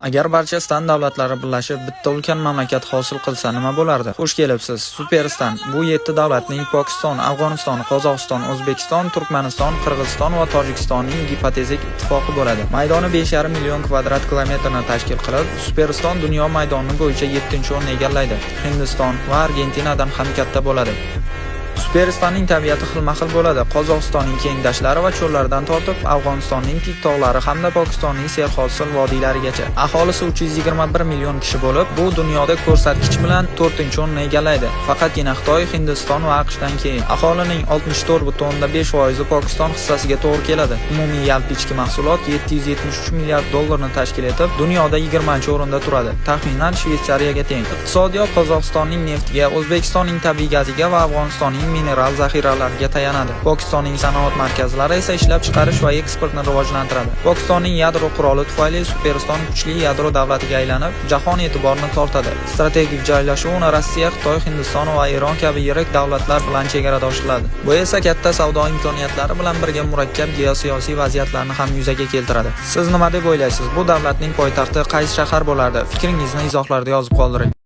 Agar barcha stan davlatlari birlashib bitta ulkan mamlakat hosil qilsa nima bo'lardi? Xush kelibsiz, Superstan. Bu 7 davlatning Pokiston, Afg'oniston, Qozog'iston, O'zbekiston, Turkmaniston, Qirg'iziston va Tojikistonning gipotetik ittifoqi bo'ladi. Maydoni 5,5 million kvadrat kilometrni tashkil qilib, Superstan dunyo maydoni bo'yicha 7-o'rni egallaydi. Hindiston va Argentinadan ham katta bo'ladi. Superstanning tabiati xilma-xil bo'ladi. Qozog'istonning keng dashlari va cho'llaridan tortib, Afg'onistonning tik tog'lari hamda Pokistonning serhosil vodiylarigacha. Aholisi 321 million kishi bo'lib, bu dunyoda ko'rsatkich bilan 4-o'rni egallaydi. Faqatgina Xitoy, Hindiston va AQShdan keyin. Aholining 64,5% Pokiston hissasiga to'g'ri keladi. Umumiy yalpi ichki mahsulot 773 milliard dollarni tashkil etib, dunyoda 20-o'rinda turadi. Taxminan Shveysariyaga teng. Iqtisodiyot Qozog'istonning neftiga, O'zbekistonning tabiiy gaziga va Afg'onistonning mineral zaxiralariga tayanadi. Pokistonning sanoat markazlari esa ishlab chiqarish va eksportni rivojlantiradi. Pokistonning yadro quroli tufayli Superstan kuchli yadro davlatiga aylanib, jahon e'tiborini tortadi. Strategik joylashuvini Rossiya, Xitoy, Hindiston va Eron kabi yirik davlatlar bilan chegaradosh qiladi. Bu esa katta savdo imkoniyatlari bilan birga murakkab geosiyosiy vaziyatlarni ham yuzaga keltiradi. Siz nima deb o'ylaysiz? Bu davlatning poytaxti qaysi shahar bo'lardi? Fikringizni izohlarda yozib qoldiring.